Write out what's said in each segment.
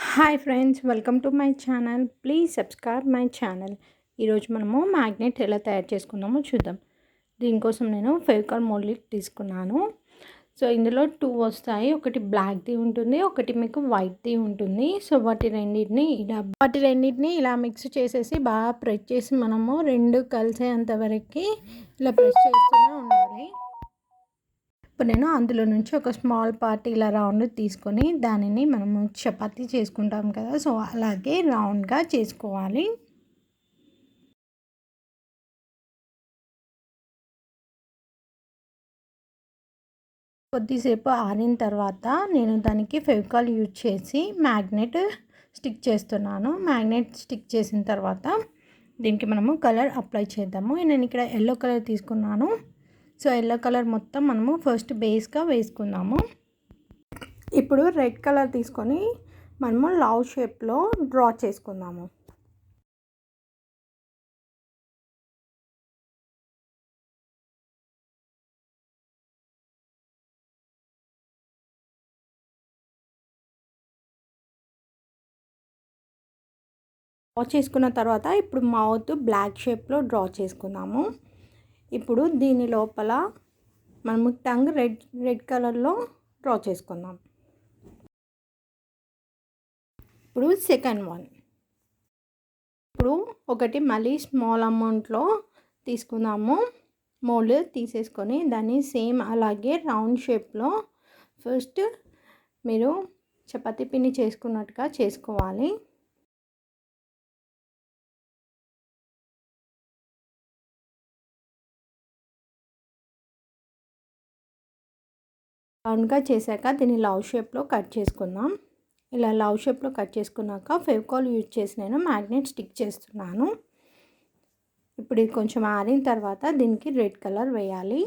Hi friends, welcome to my channel. Please subscribe my channel. ఈరోజు మనము magnet ఎలా తయారు చేసుకుందామో చూద్దాం. దీనికోసం నేను ఫెవికాల్ మోల్డ్ తీసుకున్నాను. సో ఇందులో 2 వస్తాయి. ఒకటి బ్లాక్ది ఉంటుంది, ఒకటి మీకు వైట్ది ఉంటుంది. సో వాటి రెండింటిని ఇలా మిక్స్ చేసేసి బాగా ప్రెస్ చేసి మనము 2 కలిసేంత వరకు ఇలా ప్రెస్ చేస్తూనే ఉండాలి. ఇప్పుడు నేను అందులో నుంచి ఒక స్మాల్ పార్ట్ ఇలా రౌండ్ తీసుకొని దానిని మనము చపాతీ చేసుకుంటాం కదా, సో అలాగే రౌండ్గా చేసుకోవాలి. కొద్దిసేపు ఆరిన తర్వాత నేను దానికి ఫెవికాల్ యూజ్ చేసి మ్యాగ్నెట్ స్టిక్ చేస్తున్నాను. మ్యాగ్నెట్ స్టిక్ చేసిన తర్వాత దీనికి మనము కలర్ అప్లై చేద్దాము. నేను ఇక్కడ ఎల్లో కలర్ తీసుకున్నాను. సో ఎల్లో కలర్ మొత్తం మనము ఫస్ట్ బేస్గా వేసుకుందాము. ఇప్పుడు రెడ్ కలర్ తీసుకొని మనము లవ్ షేప్లో డ్రా చేసుకుందాము. డ్రా చేసుకున్న తర్వాత ఇప్పుడు మౌత్ బ్లాక్ షేప్లో డ్రా చేసుకుందాము. ఇప్పుడు దీని లోపల మనము టంగ్ రెడ్ కలర్లో డ్రా చేసుకుందాం. ఇప్పుడు సెకండ్ వన్. ఇప్పుడు ఒకటి మళ్ళీ స్మాల్ అమౌంట్లో తీసుకుందాము. మోల్డ్ తీసేసుకొని దాన్ని సేమ్ అలాగే రౌండ్ షేప్లో ఫస్ట్ మీరు చపాతీ పిండి చేసుకున్నట్టుగా చేసుకోవాలి. రౌండ్గా చేశాక దీన్ని లవ్ షేప్లో కట్ చేసుకుందాం. ఇలా లవ్ షేప్లో కట్ చేసుకున్నాక ఫెవికాల్ యూజ్ చేసి నేను మ్యాగ్నెట్ స్టిక్ చేస్తున్నాను. ఇప్పుడు ఇది కొంచెం ఆరిన తర్వాత దీనికి రెడ్ కలర్ వేయాలి.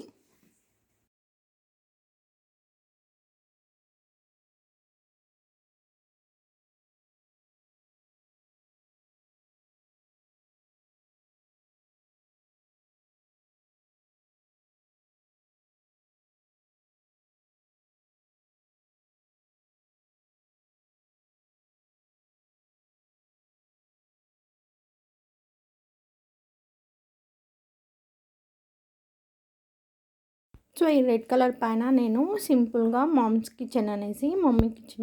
సో ఈ రెడ్ కలర్ పైన నేను సింపుల్గా మామ్స్ కిచెన్ అనేసి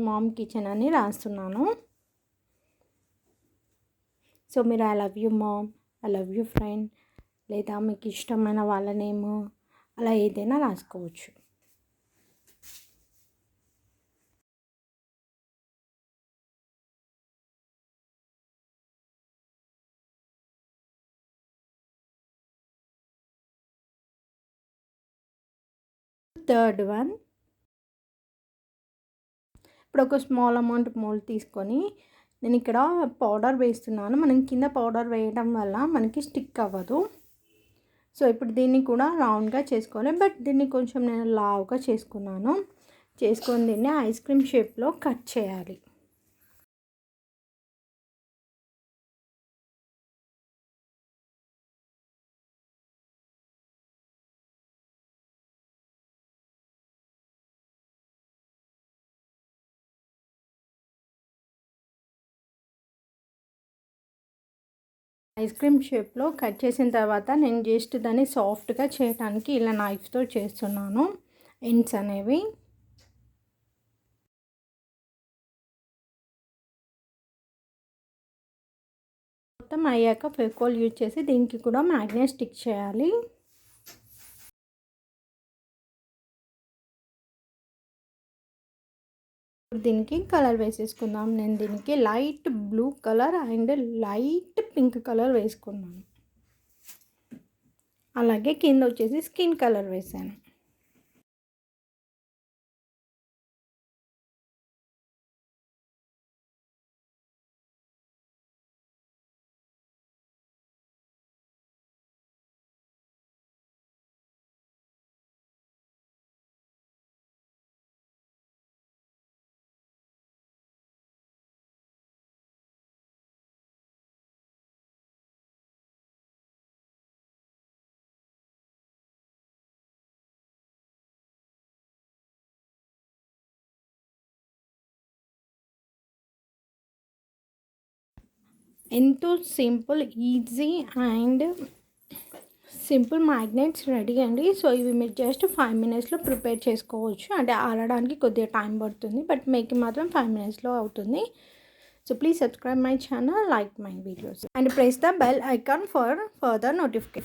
మామ్ కిచెన్ అని రాస్తున్నాను. సో మీరు I love you mom, I love you friend, లేదా మీకు ఇష్టమైన వాళ్ళ నేమ్ అలా ఏదైనా రాసుకోవచ్చు. Third one. ఇప్పుడు ఒక స్మాల్ అమౌంట్ మోల్డ్ తీసుకొని నేను ఇక్కడ పౌడర్ వేస్తున్నాను. మనం కింద పౌడర్ వేయడం వల్ల మనకి స్టిక్ అవ్వదు. సో ఇప్పుడు దీన్ని కూడా రౌండ్గా చేసుకోవాలి, బట్ దీన్ని కొంచెం నేను లావుగా చేసుకొని దీన్ని ఐస్ క్రీమ్ షేప్లో కట్ చేయాలి. ఐస్ క్రీమ్ షేప్లో కట్ చేసిన తర్వాత నేను జస్ట్ దాన్ని సాఫ్ట్గా చేయడానికి ఇలా నైఫ్తో చేస్తున్నాను ఎండ్స్ అనేవి. మొత్తం అయ్యాక ఫెవికాల్ యూజ్ చేసి దీనికి కూడా మ్యాగ్నెట్ స్టిక్ చేయాలి. దీనికి కలర్ వేసేసుకుందాం. నేను దీనికి light blue colour and light pink colour వేసుకున్నాను. అలాగే కింద వచ్చేసి స్కిన్ కలర్ వేసాను. ఎంతో simple, easy and simple magnets ready అండి. సో ఇవి మీరు జస్ట్ 5 మినిట్స్లో ప్రిపేర్ చేసుకోవచ్చు. అంటే ఆరడానికి కొద్దిగా టైం పడుతుంది, బట్ మేకింగ్ మాత్రం 5 మినిట్స్లో అవుతుంది. So please subscribe my channel, like my videos and press the bell icon for further notification.